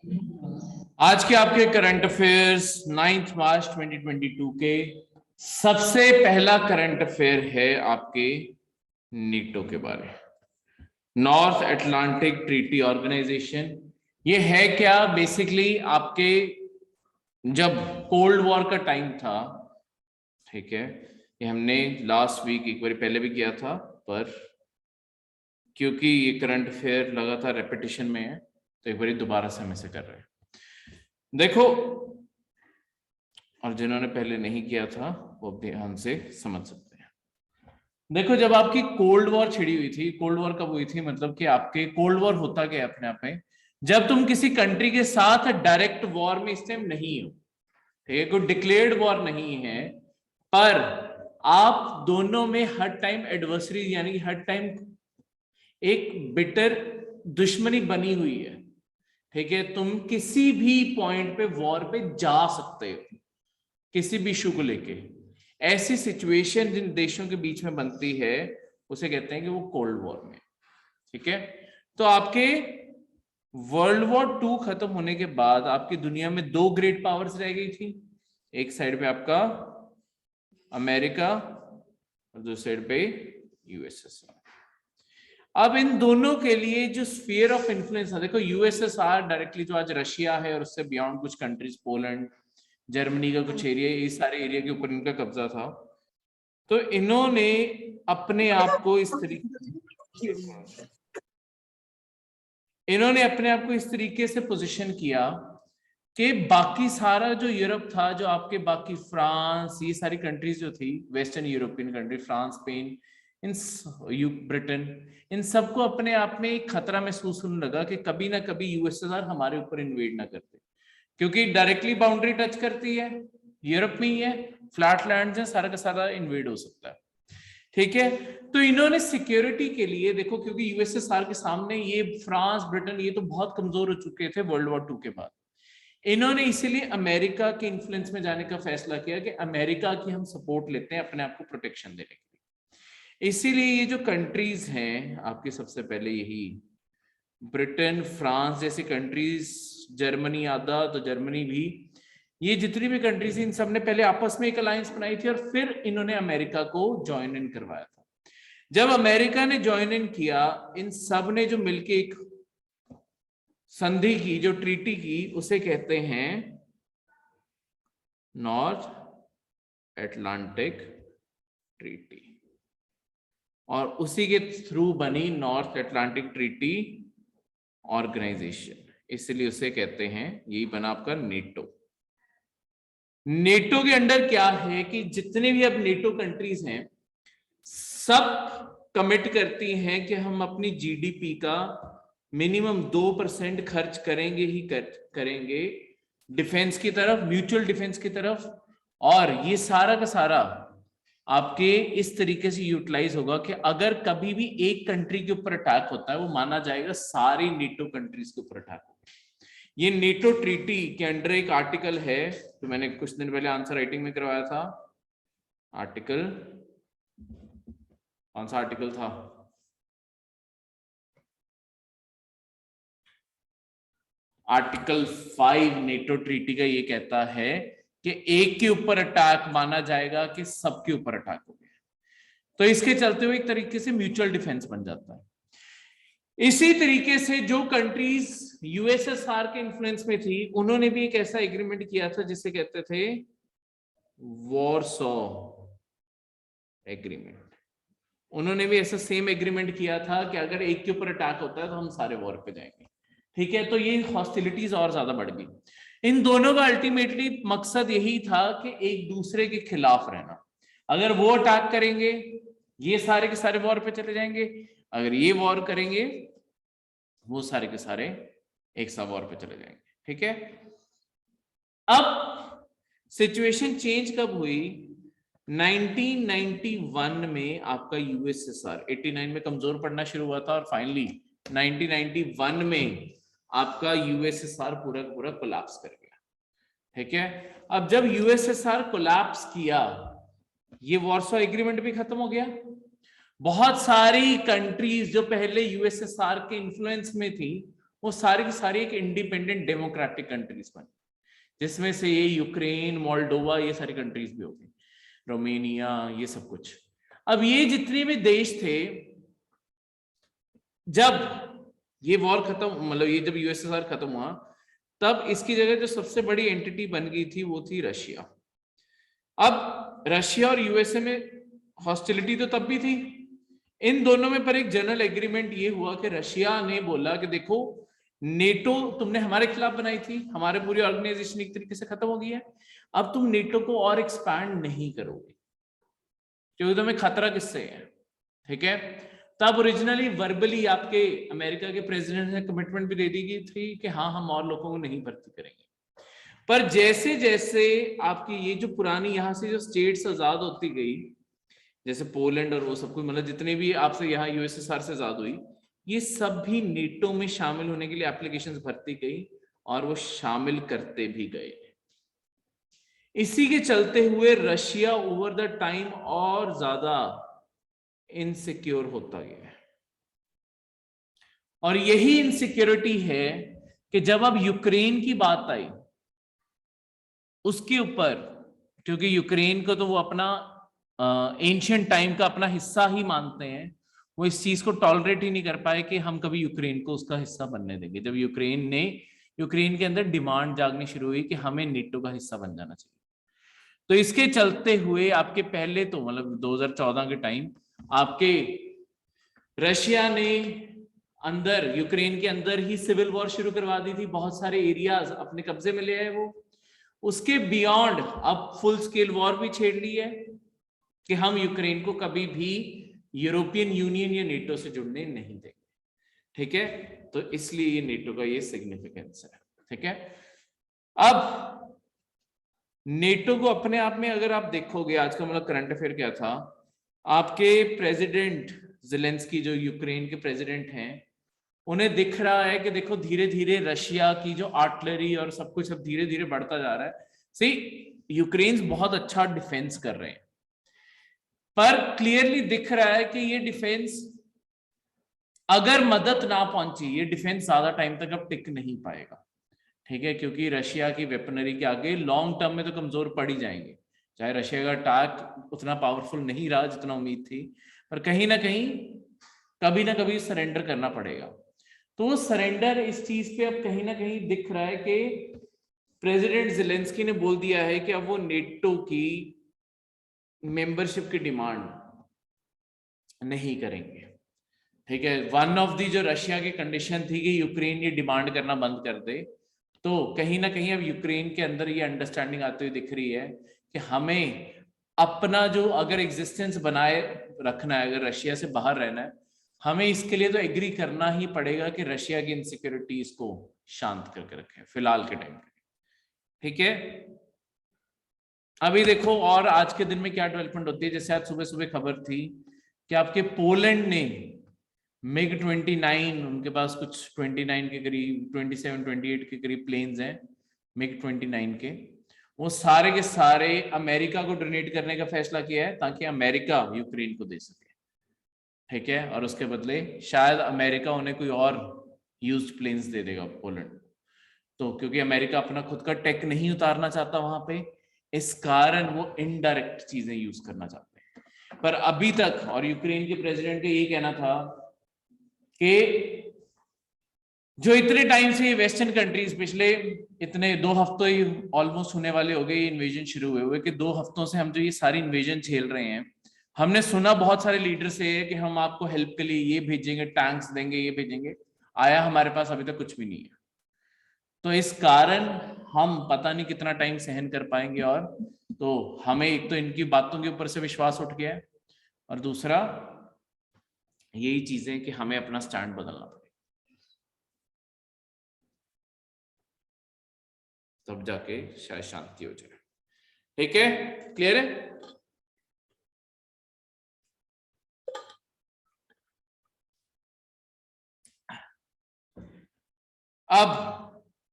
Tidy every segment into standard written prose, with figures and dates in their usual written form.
आज के आपके करंट अफेयर्स 9 मार्च 2022 के सबसे पहला करंट अफेयर है आपके नीटो के बारे में। नॉर्थ अटलांटिक ट्रीटी ऑर्गेनाइजेशन ये है क्या? बेसिकली आपके जब कोल्ड वॉर का टाइम था, ठीक है, ये हमने लास्ट वीक एक बार पहले भी किया था, पर क्योंकि ये करंट अफेयर लगातार रेपिटेशन में है तो एक बार दोबारा से हम इसे कर रहे हैं। देखो, और जिन्होंने पहले नहीं किया था वो ध्यान से समझ सकते हैं। देखो, जब आपकी कोल्ड वॉर छिड़ी हुई थी, कोल्ड वॉर कब हुई थी? मतलब कि आपके कोल्ड वॉर होता गया अपने आप में जब तुम किसी कंट्री के साथ डायरेक्ट वॉर में इस टाइम नहीं हो, ठीक है, कोई डिक्लेयर्ड वॉर नहीं है, पर आप दोनों में हर टाइम एडवर्सरी यानी हर टाइम एक बिटर दुश्मनी बनी हुई है, ठीक है, तुम किसी भी पॉइंट पे वॉर पे जा सकते हो किसी भी इशू को लेके। ऐसी सिचुएशन जिन देशों के बीच में बनती है उसे कहते हैं कि वो कोल्ड वॉर में, ठीक है। तो आपके वर्ल्ड वॉर 2 खत्म होने के बाद आपकी दुनिया में 2 ग्रेट पावर्स रह गई थी। एक साइड पे आपका अमेरिका और दूसरी साइड पे यूएसएसआर। अब इन दोनों के लिए जो स्फीयर ऑफ इन्फ्लुएंस है, देखो यूएसएसआर डायरेक्टली जो आज रशिया है और उससे बियॉन्ड कुछ कंट्रीज, पोलैंड, जर्मनी का कुछ एरिया, इस सारे एरिया के ऊपर इनका कब्जा था। तो इन्होंने अपने आप को इस तरीके से पोजीशन किया कि बाकी सारा जो यूरोप था, जो आपके बाकी फ्रांस, ये सारी कंट्रीज जो थी western European country, France, Spain, Britain, इन सबको अपने आप में एक खतरा महसूस होने लगा कि कभी ना कभी यूएसएसआर हमारे ऊपर इन्वेड ना करते, क्योंकि डायरेक्टली बाउंड्री टच करती है, यूरोप में ही है, फ्लैट लैंड है, सारा का सारा इन्वेड हो सकता है, ठीक है। तो इन्होंने सिक्योरिटी के लिए, देखो, क्योंकि यूएसएसआर के सामने ये फ्रांस, ब्रिटेन, ये तो बहुत कमजोर हो चुके थे वर्ल्ड वॉर 2 के बाद, इन्होंने इसीलिए अमेरिका के इन्फ्लुएंस में जाने का फैसला किया कि अमेरिका की हम सपोर्ट लेते हैं अपने आप को प्रोटेक्शन देने के लिए। इसीलिए ये जो कंट्रीज हैं आपके, सबसे पहले यही ब्रिटेन, फ्रांस जैसी कंट्रीज, जर्मनी आधा, तो जर्मनी भी, ये जितनी भी कंट्रीज इन सब ने पहले आपस में एक अलायंस बनाई थी और फिर इन्होंने अमेरिका को ज्वाइन इन करवाया था। जब अमेरिका ने ज्वाइन इन किया, इन सब ने जो मिलके एक संधि की, जो ट्रीटी की, उसे कहते हैं नॉर्थ अटलांटिक ट्रीटी, और उसी के थ्रू बनी नॉर्थ अटलांटिक ट्रीटी ऑर्गेनाइजेशन, इसलिए उसे कहते हैं, यही बना आपका नेटो। नेटो के अंडर क्या है कि जितने भी अब नेटो कंट्रीज हैं सब कमिट करती हैं कि हम अपनी जीडीपी का मिनिमम 2% खर्च करेंगे ही करेंगे डिफेंस की तरफ, म्यूचुअल डिफेंस की तरफ, और ये सारा का सारा आपके इस तरीके से यूटिलाइज होगा कि अगर कभी भी एक कंट्री के ऊपर अटैक होता है वो माना जाएगा सारी नेटो कंट्रीज के ऊपर अटैक होगा। ये नेटो ट्रीटी के अंडर एक आर्टिकल है जो मैंने कुछ दिन पहले आंसर राइटिंग में करवाया था। आर्टिकल, कौन सा आर्टिकल था? आर्टिकल 5 नेटो ट्रीटी का ये कहता है कि एक के ऊपर अटैक माना जाएगा कि सबके ऊपर अटैक हो गया, तो इसके चलते हुए एक तरीके से म्यूचुअल डिफेंस बन जाता है। इसी तरीके से जो कंट्रीज यूएसएसआर के इन्फ्लुएंस में थी उन्होंने भी एक ऐसा एग्रीमेंट किया था जिसे कहते थे वॉरसॉ एग्रीमेंट। उन्होंने भी ऐसा सेम एग्रीमेंट किया था कि अगर एक के ऊपर अटैक होता है तो हम सारे वॉर पे जाएंगे, ठीक है। तो ये हॉस्टिलिटीज और ज्यादा बढ़ गई। इन दोनों का अल्टीमेटली मकसद यही था कि एक दूसरे के खिलाफ रहना। अगर वो अटैक करेंगे ये सारे के सारे वॉर पे चले जाएंगे, अगर ये वॉर करेंगे वो सारे के सारे एक साथ वॉर पे चले जाएंगे, ठीक है। अब सिचुएशन चेंज कब हुई? 1991 में आपका यूएसएसआर 89 में कमजोर पड़ना शुरू हुआ था और फाइनली 1991 में आपका यूएसएसआर पूरा पूरा कोलैप्स कर गया, ठीक है। अब जब यूएसएसआर कोलैप्स किया, ये वॉरसॉ एग्रीमेंट भी खत्म हो गया। बहुत सारी कंट्रीज जो पहले यूएसएसआर के इन्फ्लुएंस में थी वो सारी की सारी एक इंडिपेंडेंट डेमोक्रेटिक कंट्रीज बनी, जिसमें से ये यूक्रेन, मोल्डोवा, ये सारी कंट्रीज भी हो गई, रोमेनिया, ये सब कुछ। अब ये जितने भी देश थे, जब ये वॉर खत्म, मतलब ये जब यूएसएसआर खत्म हुआ, तब इसकी जगह जो सबसे बड़ी एंटिटी बन गई थी वो थी रशिया। अब रशिया और यूएसए में हॉस्टिलिटी तो तब भी थी इन दोनों में, पर एक जनरल एग्रीमेंट ये हुआ कि रशिया ने बोला कि देखो, नेटो तुमने हमारे खिलाफ बनाई थी, हमारे पूरी ऑर्गेनाइजेशन एक तरीके से खत्म हो गई है, अब तुम नेटो को और एक्सपैंड नहीं करोगे, क्योंकि तुम्हें खतरा किससे है, ठीक है। तब ओरिजिनली वर्बली आपके अमेरिका के प्रेसिडेंट ने कमिटमेंट भी दे दी गई थी कि हाँ, हम और लोगों को नहीं भर्ती करेंगे। पर जैसे जैसे आपकी ये जो पुरानी यहाँ से जो स्टेट्स आजाद होती गई, जैसे पोलैंड और वो सब कुछ, मतलब जितने भी आपसे यहाँ यूएसएसआर से आजाद हुई, ये सब भी नेटो में शामिल होने के लिए एप्लीकेशंस भरती गई और वो शामिल करते भी गए। इसी के चलते हुए रशिया ओवर द टाइम और ज्यादा इनसिक्योर होता गया, और यही इनसिक्योरिटी है कि जब अब यूक्रेन की बात आई, उसके ऊपर, क्योंकि यूक्रेन को तो वो अपना एंशिएंट टाइम का अपना हिस्सा ही मानते हैं, वो इस चीज को टॉलरेट ही नहीं कर पाए कि हम कभी यूक्रेन को उसका हिस्सा बनने देंगे। जब यूक्रेन के अंदर डिमांड जागनी शुरू हुई कि हमें नेटो का हिस्सा बन जाना चाहिए, तो इसके चलते हुए आपके पहले तो मतलब 2014 के टाइम आपके रशिया ने अंदर यूक्रेन के अंदर ही सिविल वॉर शुरू करवा दी थी, बहुत सारे एरियाज अपने कब्जे में ले आए वो। उसके बियॉन्ड अब फुल स्केल वॉर भी छेड़ ली है कि हम यूक्रेन को कभी भी यूरोपियन यूनियन या नेटो से जुड़ने नहीं देंगे, ठीक है। तो इसलिए ये नेटो का ये सिग्निफिकेंस है, ठीक है। अब नेटो को अपने आप में अगर आप देखोगे, आज का मतलब करंट अफेयर क्या था, आपके प्रेसिडेंट ज़ेलेंस्की जो यूक्रेन के प्रेसिडेंट हैं, उन्हें दिख रहा है कि देखो धीरे धीरे रशिया की जो आर्टिलरी और सब कुछ अब धीरे धीरे बढ़ता जा रहा है। सी, यूक्रेन बहुत अच्छा डिफेंस कर रहे हैं, पर क्लियरली दिख रहा है कि ये डिफेंस अगर मदद ना पहुंची, ये डिफेंस ज्यादा टाइम तक अब टिक नहीं पाएगा, ठीक है, क्योंकि रशिया की वेपनरी के आगे लॉन्ग टर्म में तो कमजोर पड़ ही जाएंगे। चाहे रशिया का अटैक उतना पावरफुल नहीं रहा जितना उम्मीद थी, पर कहीं ना कहीं कभी ना कभी सरेंडर करना पड़ेगा। तो वो सरेंडर इस चीज पे अब कहीं ना कहीं दिख रहा है कि प्रेसिडेंट ज़ेलेंस्की ने बोल दिया है कि अब वो नेटो की मेंबरशिप की डिमांड नहीं करेंगे, ठीक है। वन ऑफ दी जो रशिया की कंडीशन थी कि यूक्रेन ये डिमांड करना बंद कर दे, तो कहीं ना कहीं अब यूक्रेन के अंदर ये अंडरस्टैंडिंग आती हुई दिख रही है कि हमें अपना जो अगर एग्जिस्टेंस बनाए रखना है, अगर रशिया से बाहर रहना है, हमें इसके लिए तो एग्री करना ही पड़ेगा कि रशिया की इनसिक्योरिटीज को शांत करके रखें फिलहाल के टाइम पे, ठीक है। अभी देखो और आज के दिन में क्या डेवलपमेंट होती है, जैसे आज सुबह सुबह खबर थी कि आपके पोलैंड ने MiG-29, उनके पास कुछ 29 के करीब 27-28 के करीब प्लेन्स हैं MiG-29 के, वो सारे के सारे अमेरिका को डोनेट करने का फैसला किया है ताकि अमेरिका यूक्रेन को दे सके, ठीक है। और उसके बदले शायद अमेरिका उन्हें कोई और यूज्ड प्लेन्स दे देगा पोलैंड, तो क्योंकि अमेरिका अपना खुद का टेक नहीं उतारना चाहता वहां पे, इस कारण वो इनडायरेक्ट चीजें यूज करना चाहते हैं। पर अभी तक, और यूक्रेन के प्रेसिडेंट का यही कहना था कि जो इतने टाइम से वेस्टर्न कंट्रीज, पिछले इतने 2 हफ्तों ही ऑलमोस्ट होने वाले हो गए इन्वेजन शुरू हुए हुए, कि 2 हफ्तों से हम जो ये सारी इन्वेजन झेल रहे हैं, हमने सुना बहुत सारे लीडर से कि हम आपको हेल्प के लिए ये भेजेंगे, टैंक्स देंगे, ये भेजेंगे, आया हमारे पास अभी तक कुछ भी नहीं है। तो इस कारण हम पता नहीं कितना टाइम सहन कर पाएंगे, और तो हमें एक तो इनकी बातों के ऊपर से विश्वास उठ गया है, और दूसरा यही चीजें कि हमें अपना स्टैंड बदलना पड़ेगा, तब जाके शायद शांति हो जाए, ठीक है। क्लियर है? अब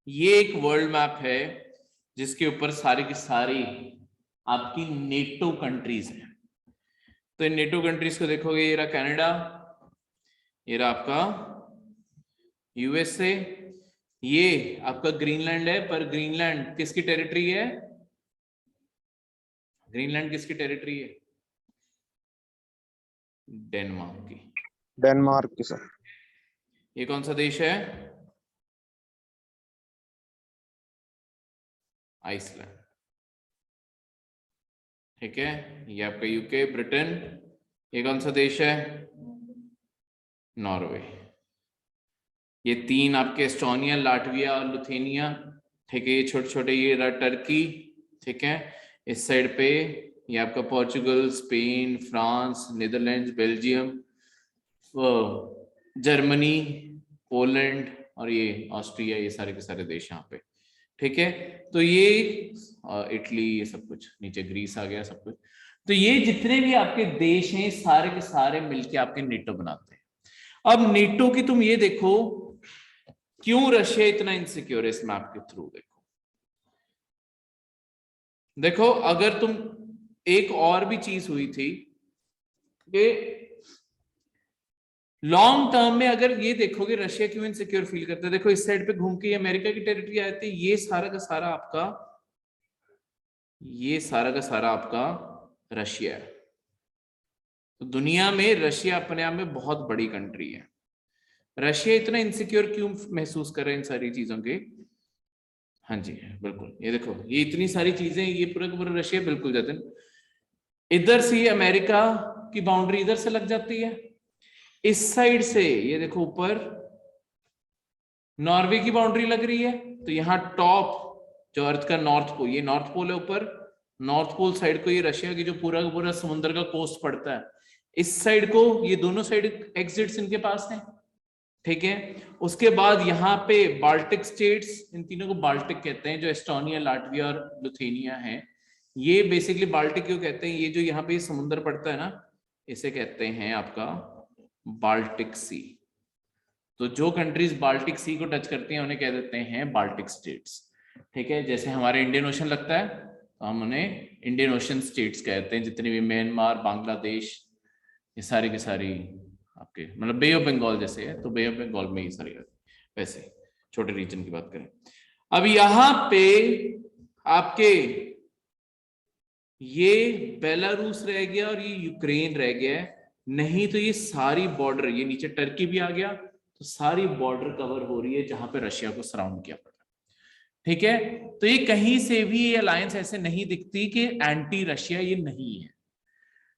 ये एक वर्ल्ड मैप है जिसके ऊपर सारी की सारी आपकी नेटो कंट्रीज हैं। तो इन नेटो कंट्रीज को देखोगे, ये रहा कनाडा, ये रहा आपका यूएसए, ये आपका ग्रीनलैंड है, पर ग्रीनलैंड किसकी टेरिटरी है? ग्रीनलैंड किसकी टेरिटरी है? डेनमार्क की। डेनमार्क की सर। ये कौन सा देश है? आइसलैंड। ठीक है, ये आपका यूके, ब्रिटेन। ये कौन सा देश है? नॉर्वे। ये तीन आपके एस्टोनिया, लाटविया और लुथेनिया। ठीक है, ये छोटे छोटे, ये रहा टर्की। ठीक है, इस साइड पे ये आपका Portugal, Spain, France, Netherlands, Belgium, Germany, Poland और ये ऑस्ट्रिया, ये सारे के सारे देश यहाँ पे। ठीक है, तो ये इटली, ये सब कुछ नीचे, ग्रीस आ गया सब कुछ। तो ये जितने भी आपके देश हैं सारे के सारे मिलके आपके नेटो बनाते हैं। अब नेटो की तुम ये देखो, क्यों रशिया इतना इनसिक्योर है इस मैप के थ्रू। देखो अगर तुम, एक और भी चीज हुई थी कि लॉन्ग टर्म में अगर ये देखोगे रशिया क्यों इनसिक्योर फील करता है, देखो इस साइड पे घूम के अमेरिका की टेरिटरी आती है, ये सारा का सारा आपका, ये सारा का सारा आपका रशिया है। तो दुनिया में रशिया अपने आप में बहुत बड़ी कंट्री है। रशिया इतना इनसिक्योर क्यों महसूस कर रहे हैं इन सारी चीजों के? हाँ जी बिल्कुल, ये देखो ये इतनी सारी चीजें, ये पूरा का पूरा रशिया बिल्कुल जाते हैं। इधर से अमेरिका की बाउंड्री इधर से लग जाती है, इस साइड से ये देखो ऊपर नॉर्वे की बाउंड्री लग रही है। तो यहाँ टॉप जो अर्थ का नॉर्थ पोल, ये नॉर्थ पोल है ऊपर, नॉर्थ पोल साइड को ये रशिया की जो पूरा का पूरा समुद्र का कोस्ट पड़ता है, इस साइड को ये दोनों साइड एग्जिट्स इनके पास हैं। ठीक है, उसके बाद यहाँ पे बाल्टिक स्टेट्स, इन तीनों को बाल्टिक कहते हैं, जो एस्टोनिया, लाटविया और लुथेनिया है। ये बेसिकली बाल्टिक क्यों कहते हैं? ये जो यहाँ पे समुद्र पड़ता है ना, इसे कहते हैं आपका बाल्टिक सी। तो जो कंट्रीज बाल्टिक सी को टच करती हैं उन्हें कह देते हैं बाल्टिक स्टेट्स। ठीक है, जैसे हमारे इंडियन ओशन लगता है तो हम उन्हें इंडियन ओशन स्टेट्स कहते हैं, जितने भी म्यांमार, बांग्लादेश, ये सारी की सारी आपके मतलब बे ऑफ बंगाल जैसे है, तो बे ऑफ बंगाल में ये सारी वैसे छोटे रीजन की बात करें। अब यहाँ पे आपके ये बेलारूस रह गया और ये यूक्रेन रह गया है, नहीं तो ये सारी बॉर्डर, ये नीचे टर्की भी आ गया, तो सारी बॉर्डर कवर हो रही है जहां पे रशिया को सराउंड किया पड़ा। ठीक है, तो ये कहीं से भी ये अलायंस ऐसे नहीं दिखती कि एंटी रशिया ये नहीं है,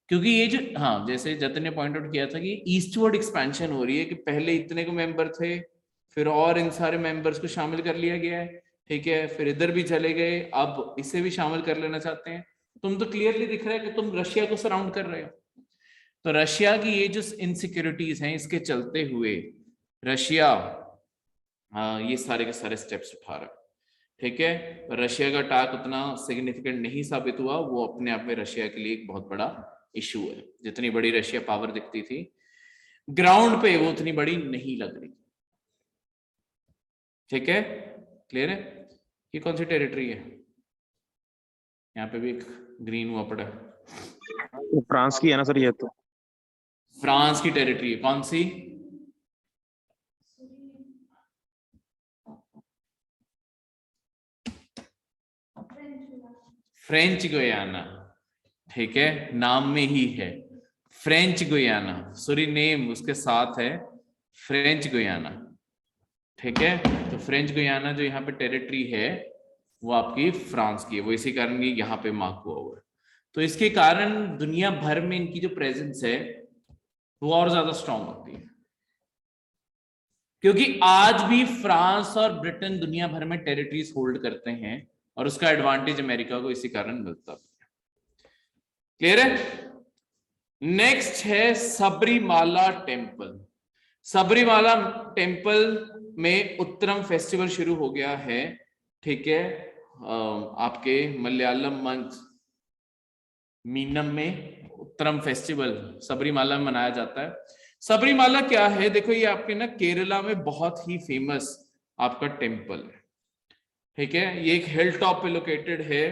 क्योंकि ये जो, हाँ जैसे जतन ने पॉइंट आउट किया था कि ईस्टवर्ड एक्सपेंशन हो रही है, कि पहले इतने को मेंबर थे, फिर और इन सारे मेंबर्स को शामिल कर लिया गया है। ठीक है, फिर इधर भी चले गए, अब इसे भी शामिल कर लेना चाहते हैं। तुम तो क्लियरली दिख रहा है कि तुम रशिया को सराउंड कर रहे हो। तो रशिया की ये जो इनसिक्योरिटीज हैं, इसके चलते हुए रशिया ये सारे के सारे स्टेप्स उठा रहा है। ठीक है, रशिया का अटैक उतना सिग्निफिकेंट नहीं साबित हुआ, वो अपने आप में रशिया के लिए एक बहुत बड़ा इशू है। जितनी बड़ी रशिया पावर दिखती थी ग्राउंड पे, वो उतनी बड़ी नहीं लग रही। ठीक है, क्लियर है? ये कौन सी टेरिटरी है? यहाँ पे भी एक ग्रीन हुआ पड़ा है, फ्रांस की है ना सर ये तो? फ्रांस की टेरिटरी है। कौन सी? French Guiana. ठीक है, नाम में ही है फ्रेंच गुयाना, सूरीनेम उसके साथ है फ्रेंच गुयाना। ठीक है, तो फ्रेंच गुयाना जो यहाँ पे टेरिटरी है वो आपकी फ्रांस की है, वो इसी कारण ये यहाँ पे मार्क हुआ हुआ है। तो इसके कारण दुनिया भर में इनकी जो प्रेजेंस है वो और ज्यादा स्ट्रांग होती है, क्योंकि आज भी फ्रांस और ब्रिटेन दुनिया भर में टेरिटरीज होल्ड करते हैं और उसका एडवांटेज अमेरिका को इसी कारण मिलता है। क्लियर है? नेक्स्ट है सबरीमाला टेम्पल। सबरीमाला टेम्पल में उत्तरम फेस्टिवल शुरू हो गया है। ठीक है, आपके मलयालम मंथ मीनम में उत्तरम फेस्टिवल सबरीमाला में मनाया जाता है। सबरीमाला क्या है? देखो ये आपके ना केरला में बहुत ही फेमस आपका टेम्पल है। ठीक है, ये एक हिल टॉप पे लोकेटेड है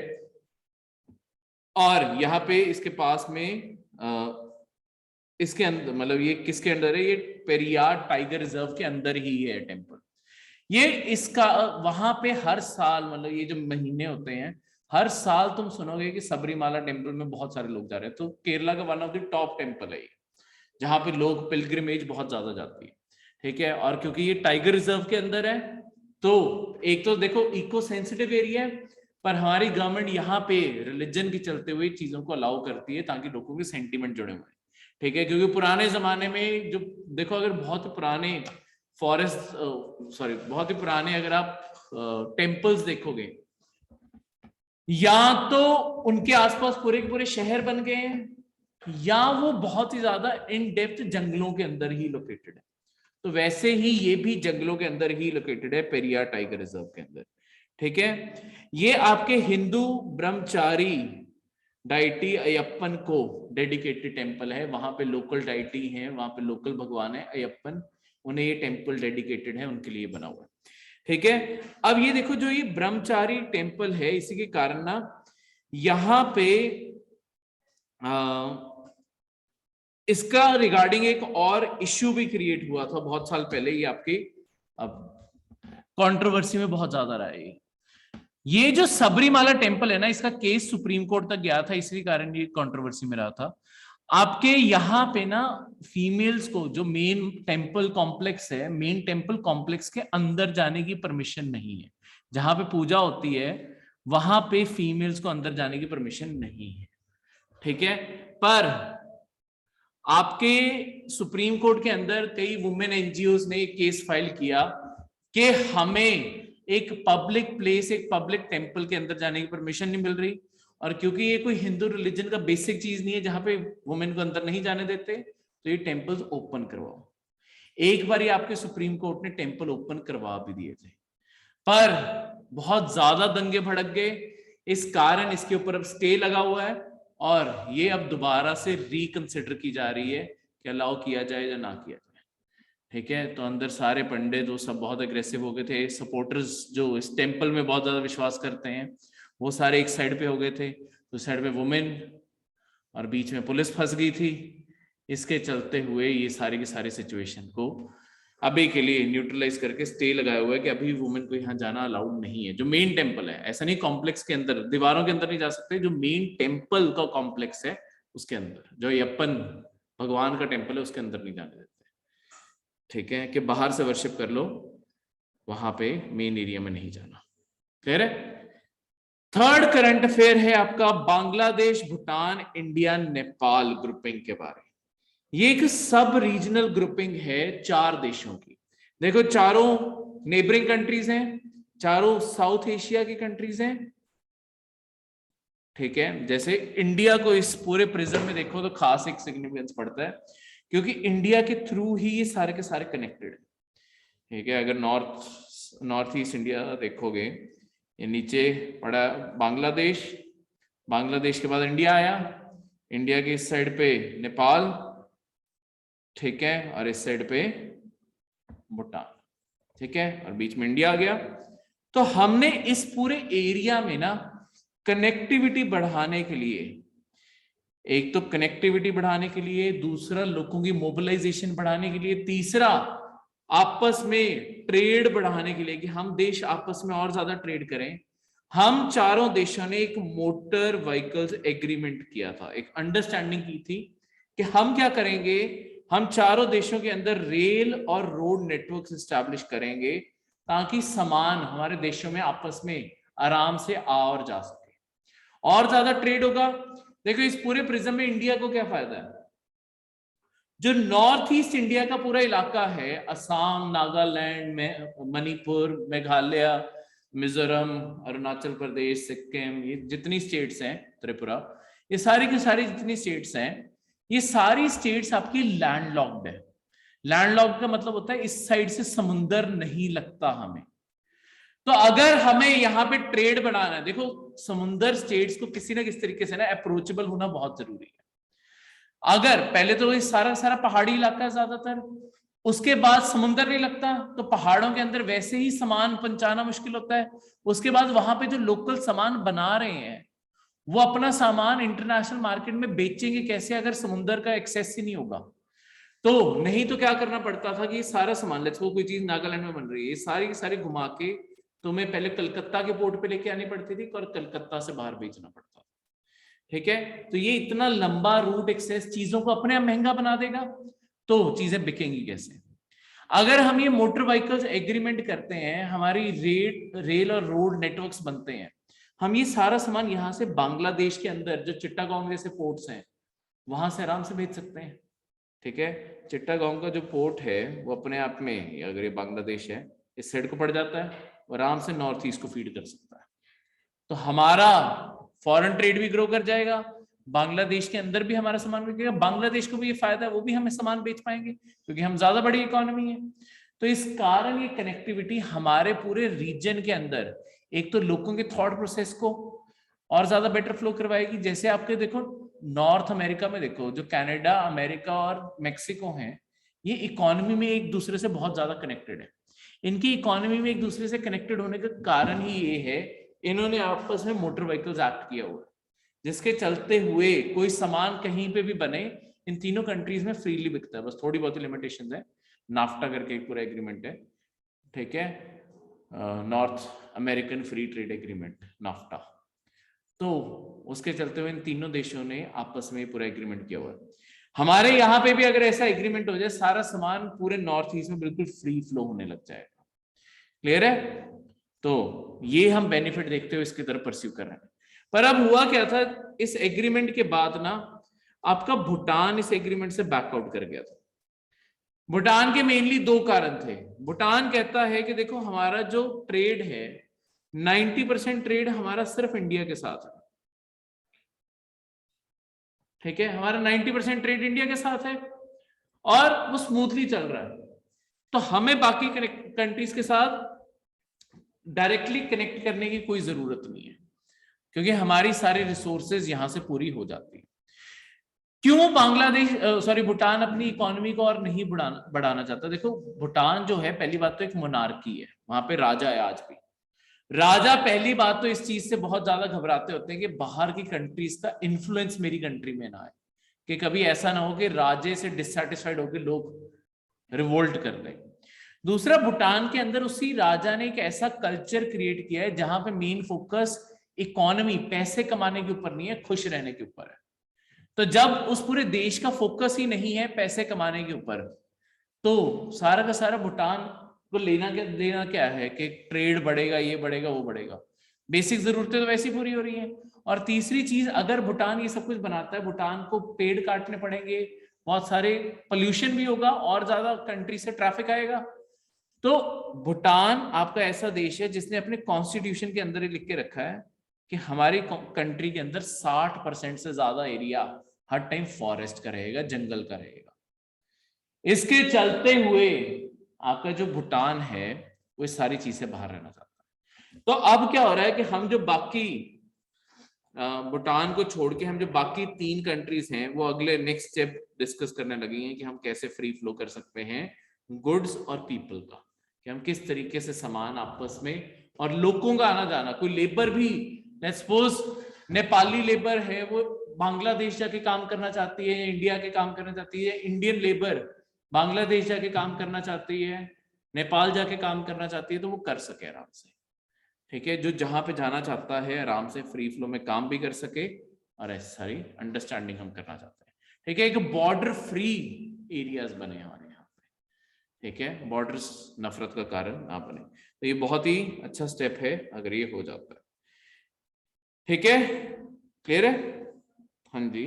और यहाँ पे इसके पास में इसके अंदर, मतलब ये किसके अंदर है? ये पेरियार टाइगर रिजर्व के अंदर ही है टेम्पल। ये इसका वहां पे हर साल, मतलब ये जो महीने होते हैं, हर साल तुम सुनोगे कि सबरीमाला टेम्पल में बहुत सारे लोग जा रहे हैं। तो केरला का one of the top temple है ये, जहां पे लोग पिलग्रिमेज बहुत ज्यादा जाती है। ठीक है, और क्योंकि ये टाइगर रिजर्व के अंदर है, तो एक तो देखो इको सेंसिटिव एरिया है, पर हमारी गवर्नमेंट यहाँ पे रिलीजन के चलते हुए चीजों को अलाउ करती है ताकि लोगों के सेंटीमेंट जुड़े हुए हैं। ठीक है, क्योंकि पुराने जमाने में जो देखो, अगर बहुत पुराने फॉरेस्ट बहुत ही पुराने अगर आप टेम्पल्स देखोगे, या तो उनके आसपास पूरे के पूरे शहर बन गए हैं, या वो बहुत ही ज्यादा इन डेप्थ जंगलों के अंदर ही लोकेटेड है। तो वैसे ही ये भी जंगलों के अंदर ही लोकेटेड है, पेरियार टाइगर रिजर्व के अंदर। ठीक है, ये आपके हिंदू ब्रह्मचारी डाइटी अयप्पन को डेडिकेटेड टेम्पल है। वहां पे लोकल डाइटी है, वहां पे लोकल भगवान है अयप्पन, उन्हें ये टेम्पल डेडिकेटेड है, उनके लिए बना हुआ है। ठीक है, अब ये देखो जो ये ब्रह्मचारी टेम्पल है, इसी के कारण ना यहाँ पे इसका रिगार्डिंग एक और इश्यू भी क्रिएट हुआ था बहुत साल पहले। ये आपकी अब कंट्रोवर्सी में बहुत ज्यादा रहा है। ये जो सबरीमाला टेम्पल है ना, इसका केस सुप्रीम कोर्ट तक गया था, इसी कारण ये कंट्रोवर्सी में रहा था। आपके यहाँ पे ना फीमेल्स को, जो मेन टेम्पल कॉम्प्लेक्स है, मेन टेम्पल कॉम्प्लेक्स के अंदर जाने की परमिशन नहीं है। जहां पे पूजा होती है वहां पे फीमेल्स को अंदर जाने की परमिशन नहीं है। ठीक है, पर आपके सुप्रीम कोर्ट के अंदर कई वुमेन एनजीओज ने केस फाइल किया कि हमें एक पब्लिक प्लेस, एक पब्लिक टेम्पल के अंदर जाने की परमिशन नहीं मिल रही, और क्योंकि ये कोई हिंदू रिलीजन का बेसिक चीज नहीं है जहां पे वुमेन को अंदर नहीं जाने देते, तो ये टेम्पल्स ओपन करवाओ। एक बार ये आपके सुप्रीम कोर्ट ने टेम्पल ओपन करवा भी दिए थे, पर बहुत ज्यादा दंगे भड़क गए। इस कारण इसके ऊपर अब स्टे लगा हुआ है, और ये अब दोबारा से रिकंसिडर की जा रही है कि अलाउ किया जाए या ना किया जाए। ठीक है, तो अंदर सारे पंडित वो सब बहुत अग्रेसिव हो गए थे। सपोर्टर्स जो इस टेम्पल में बहुत ज्यादा विश्वास करते हैं, वो सारे एक साइड पे हो गए थे, तो साइड पे वुमेन, और बीच में पुलिस फंस गई थी। इसके चलते हुए ये सारी की सारी सिचुएशन को अभी के लिए न्यूट्रलाइज करके स्टे लगाया हुआ है कि अभी वुमेन को यहाँ जाना अलाउड नहीं है। जो मेन टेम्पल है, ऐसा नहीं कॉम्प्लेक्स के अंदर, दीवारों के अंदर नहीं जा सकते, जो मेन टेम्पल का कॉम्प्लेक्स है उसके अंदर, जो अयप्पन भगवान का टेम्पल है उसके अंदर नहीं जाने देते। ठीक है, कि बाहर से वर्शिप कर लो, वहां पे मेन एरिया में नहीं जाना। क्लियर है? थर्ड करंट अफेयर है आपका बांग्लादेश, भूटान, इंडिया, नेपाल ग्रुपिंग के बारे में। ये एक सब रीजनल ग्रुपिंग है 4 देशों की। देखो, चारों नेबरिंग कंट्रीज हैं, चारों साउथ एशिया की कंट्रीज हैं। ठीक है, जैसे इंडिया को इस पूरे प्रिज्म में देखो तो खास एक सिग्निफिकेंस पड़ता है, क्योंकि इंडिया के थ्रू ही ये सारे के सारे कनेक्टेड है। ठीक है, अगर नॉर्थ ईस्ट इंडिया देखोगे, ये नीचे पड़ा बांग्लादेश, बांग्लादेश के बाद इंडिया आया, इंडिया के इस साइड पे नेपाल, ठीक है, और इस साइड पे भूटान। ठीक है, और बीच में इंडिया आ गया। तो हमने इस पूरे एरिया में ना कनेक्टिविटी बढ़ाने के लिए, एक तो कनेक्टिविटी बढ़ाने के लिए, दूसरा लोगों की मोबिलाइजेशन बढ़ाने के लिए, तीसरा आपस में ट्रेड बढ़ाने के लिए कि हम देश आपस में और ज्यादा ट्रेड करें। हम चारों देशों ने एक मोटर व्हीकल्स एग्रीमेंट किया था, एक अंडरस्टैंडिंग की थी कि हम क्या करेंगे, हम चारों देशों के अंदर रेल और रोड नेटवर्क एस्टैब्लिश करेंगे ताकि सामान हमारे देशों में आपस में आराम से आ और जा सके, और ज्यादा ट्रेड होगा। देखो, इस पूरे प्रिज्म में इंडिया को क्या फायदा है? जो नॉर्थ ईस्ट इंडिया का पूरा इलाका है, असम, नागालैंड में, मणिपुर, मेघालय, मिजोरम, अरुणाचल प्रदेश, सिक्किम, ये जितनी स्टेट्स हैं, त्रिपुरा, ये सारी की सारी जितनी स्टेट्स हैं, ये सारी स्टेट्स आपकी लैंडलॉक्ड है। लैंडलॉक्ड का मतलब होता है इस साइड से समुंदर नहीं लगता हमें। तो अगर हमें यहाँ पे ट्रेड बनाना है, देखो समुंदर स्टेट्स को किसी ना किसी तरीके से ना अप्रोचेबल होना बहुत जरूरी है। अगर पहले तो ये सारा सारा पहाड़ी इलाका है ज्यादातर, उसके बाद समुंदर नहीं लगता, तो पहाड़ों के अंदर वैसे ही सामान पहुंचाना मुश्किल होता है। उसके बाद वहां पे जो लोकल सामान बना रहे हैं, वो अपना सामान इंटरनेशनल मार्केट में बेचेंगे कैसे अगर समुंदर का एक्सेस ही नहीं होगा? तो नहीं तो क्या करना पड़ता था कि ये सारा सामान, लेट्स सपोज कोई चीज नागालैंड में बन रही है, ये सारी की सारी घुमा के तुम्हें पहले कलकत्ता के पोर्ट पे लेके आनी पड़ती थी और कलकत्ता से बाहर बेचना पड़ता था। ठीक है, तो ये इतना लंबा रूट एक्सेस चीजों को अपने आप महंगा बना देगा, तो चीजें बिकेंगी कैसे? अगर हम ये मोटर व्हीकल्स एग्रीमेंट करते हैं, हमारी रेल और रोड नेटवर्क्स बनते हैं, हम ये सारा सामान यहां से बांग्लादेश के अंदर जो चिट्टागोंग जैसे पोर्ट्स हैं वहां से आराम से भेज सकते हैं। ठीक है, चिट्टागोंग का जो पोर्ट है वो अपने आप में, अगर ये बांग्लादेश है, इस साइड को पड़ जाता है, आराम से नॉर्थ ईस्ट को फीड कर सकता है। तो हमारा फॉरेन ट्रेड भी ग्रो कर जाएगा, बांग्लादेश के अंदर भी हमारा सामान बिकेगा, बांग्लादेश को भी ये फायदा है, वो भी हमें सामान बेच पाएंगे क्योंकि हम ज्यादा बड़ी इकोनॉमी है। तो इस कारण ये कनेक्टिविटी हमारे पूरे रीजन के अंदर एक तो लोगों के थॉट प्रोसेस को और ज्यादा बेटर फ्लो करवाएगी। जैसे आपके देखो नॉर्थ अमेरिका में देखो, जो कनाडा, अमेरिका और मेक्सिको हैं, ये इकोनॉमी में एक दूसरे से बहुत ज्यादा कनेक्टेड है। इनकी इकोनॉमी में एक दूसरे से कनेक्टेड होने का कारण ही ये है, इन्होंने आपस में मोटर व्हीकल्स एक्ट किया हुआ है, जिसके चलते हुए कोई सामान कहीं पे भी बने, इन तीनों कंट्रीज में फ्रीली बिकता है। बस थोड़ी बहुत लिमिटेशंस है, नाफ्टा करके एक पूरा एग्रीमेंट है, ठीक है, north American free trade agreement NAFTA. तो उसके चलते हुए इन तीनों देशों ने आपस में पूरा एग्रीमेंट किया हुआ है। हमारे यहाँ पे भी अगर ऐसा एग्रीमेंट हो जाए, सारा सामान पूरे नॉर्थ ईस्ट में बिल्कुल फ्री फ्लो होने लग जाएगा। क्लियर है? तो ये हम बेनिफिट देखते हुए इसकी तरफ परस्यू कर रहे हैं। पर अब हुआ क्या था, इस एग्रीमेंट के बाद ना आपका भूटान इस एग्रीमेंट से बैकआउट कर गया था। भूटान के मेनली दो कारण थे। भूटान कहता है कि देखो हमारा जो ट्रेड है 90% ट्रेड हमारा सिर्फ इंडिया के साथ है। ठीक है, हमारा 90% ट्रेड इंडिया के साथ है और वो स्मूथली चल रहा है, तो हमें बाकी कंट्रीज के साथ डायरेक्टली कनेक्ट करने की कोई जरूरत नहीं है क्योंकि हमारी सारी रिसोर्सेज यहां से पूरी हो जाती है। क्यों भूटान अपनी इकोनॉमी को और नहीं बढ़ाना चाहता? देखो भूटान जो है, पहली बात तो एक मोनार्की है, वहां पे राजा है आज भी। राजा पहली बात तो इस चीज से बहुत ज्यादा घबराते होते हैं कि बाहर की कंट्रीज का इन्फ्लुएंस मेरी कंट्री में ना आए, कि कभी ऐसा ना हो कि राजे से डिससेटिस्फाइड होकर लोग रिवोल्ट कर दें। दूसरा, भूटान के अंदर उसी राजा ने एक ऐसा कल्चर क्रिएट किया है जहां पे मेन फोकस इकोनॉमी, पैसे कमाने के ऊपर नहीं है, खुश रहने के ऊपर है। तो जब उस पूरे देश का फोकस ही नहीं है पैसे कमाने के ऊपर, तो सारा का सारा भूटान को लेना क्या है कि ट्रेड बढ़ेगा, ये बढ़ेगा, वो बढ़ेगा, बेसिक जरूरतें तो वैसी पूरी हो रही हैं। और तीसरी चीज, अगर भूटान ये सब कुछ बनाता है, भूटान को पेड़ काटने पड़ेंगे, बहुत सारे पोल्यूशन भी होगा और ज्यादा कंट्री से ट्रैफिक आएगा। तो भूटान आपका ऐसा देश है जिसने अपने कॉन्स्टिट्यूशन के अंदर ही लिख के रखा है कि हमारी कंट्री के अंदर 60% से ज्यादा एरिया हर टाइम फॉरेस्ट का रहेगा, जंगल का रहेगा। इसके चलते हुए आपका जो भूटान है वो इस सारी चीज से बाहर रहना चाहता है। तो अब क्या हो रहा है कि हम जो बाकी भूटान को छोड़ के हम जो बाकी 3 कंट्रीज हैं वो अगले नेक्स्ट स्टेप डिस्कस करने लगे हैं कि हम कैसे फ्री फ्लो कर सकते हैं गुड्स और पीपल का, कि हम किस तरीके से सामान आपस में और लोगों का आना जाना, कोई लेबर भी, लेट्स सपोज नेपाली लेबर है वो बांग्लादेश जाके काम करना चाहती है, इंडिया के काम करना चाहती है, इंडियन लेबर बांग्लादेश जाके काम करना चाहती है, नेपाल जाके काम करना चाहती है, तो वो कर सके आराम से। ठीक है, जो जहां पे जाना चाहता है आराम से फ्री फ्लो में काम भी कर सके, और ऐसी सारी अंडरस्टैंडिंग हम करना चाहते हैं। ठीक है, एक बॉर्डर फ्री एरियाज बने हमारे यहाँ पे। ठीक है, बॉर्डर्स नफरत का कारण ना बने, तो ये बहुत ही अच्छा स्टेप है अगर ये हो जाता है। ठीक है, क्लियर है? हाँ जी,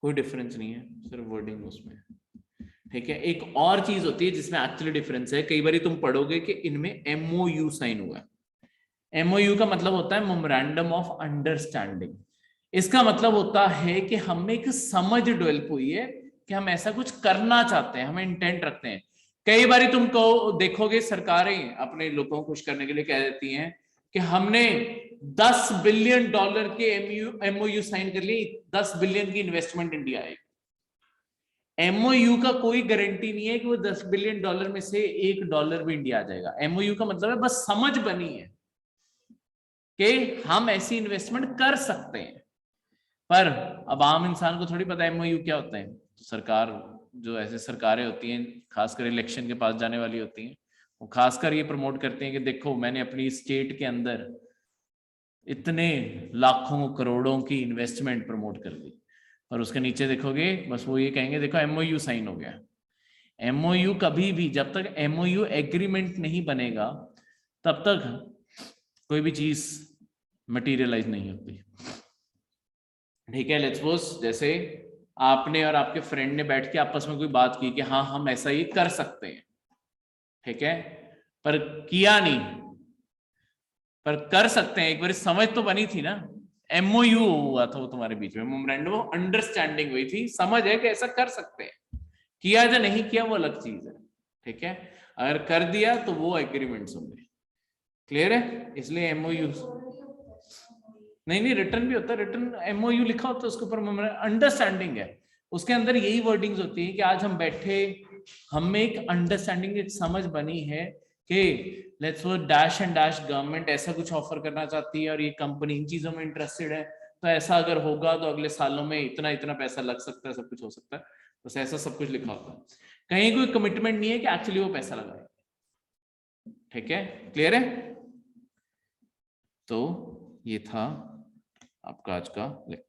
कोई डिफरेंस नहीं है, सिर्फ वर्डिंग उसमें। ठीक है, एक और चीज होती है जिसमें एक्चुअली डिफरेंस है, कई बार तुम पढ़ोगे कि इनमें MOU साइन हुआ है। MOU का मतलब होता है मेमोरेंडम ऑफ अंडरस्टैंडिंग। इसका मतलब होता है कि हमें एक समझ डेवलप हुई है कि हम ऐसा कुछ करना चाहते हैं, हम इंटेंट रखते हैं। कई बार तुमको देखोगे सरकारें अपने लोगों को खुश करने के लिए कह देती हैं कि हमने $10 बिलियन के MOU साइन कर ली, 10 बिलियन की इन्वेस्टमेंट इंडिया आएगी। MOU का कोई गारंटी नहीं है कि वो $10 बिलियन में से $1 भी इंडिया आ जाएगा। MOU का मतलब है बस समझ बनी है कि हम ऐसी इन्वेस्टमेंट कर सकते हैं, पर अब आम इंसान को थोड़ी पता एमओयू क्या होता है। तो सरकार, जो ऐसे सरकारें होती हैं खासकर इलेक्शन के पास जाने वाली होती हैं, वो खासकर ये प्रमोट करते हैं कि देखो मैंने अपनी स्टेट के अंदर इतने लाखों करोड़ों की इन्वेस्टमेंट प्रमोट कर दी, और उसके नीचे देखोगे बस वो ये कहेंगे देखो एमओयू साइन हो गया। एमओयू कभी भी, जब तक एमओयू एग्रीमेंट नहीं बनेगा तब तक कोई भी चीज मटेरियलाइज नहीं होती। ठीक है, लेट्स सपोज जैसे आपने और आपके फ्रेंड ने बैठ के आपस में कोई बात की कि हाँ हम ऐसा ही कर सकते हैं, ठीक है, पर किया नहीं, पर कर सकते हैं। एक बार समझ तो बनी थी ना, एमओयू हुआ था वो तुम्हारे बीच में, मेमोरेंडम ऑफ अंडरस्टैंडिंग हुई थी, समझ है कि ऐसा कर सकते हैं। किया या नहीं किया वो अलग चीज है, ठीक है। अगर कर दिया तो वो एग्रीमेंट्स होंगे। क्लियर है? इसलिए एमओयू नहीं रिटर्न भी होता है, रिटर्न एमओयू लिखा होता है उसके ऊपर, अंडरस्टैंडिंग है, उसके अंदर यही वर्डिंग्स होती है कि आज हम बैठे, हमें एक अंडरस्टैंडिंग, एक समझ बनी है कि लेट्स वो डैश एंड डैश गवर्नमेंट ऐसा कुछ ऑफर करना चाहती है और ये कंपनी इन चीजों में इंटरेस्टेड है, तो ऐसा अगर होगा तो अगले सालों में इतना इतना पैसा लग सकता है, सब कुछ हो सकता है, बस ऐसा सब कुछ लिखा होता है। कहीं कोई कमिटमेंट नहीं है कि एक्चुअली वो पैसा लगाए। ठीक है, क्लियर है? तो ये था आपका आज का लेक्चर।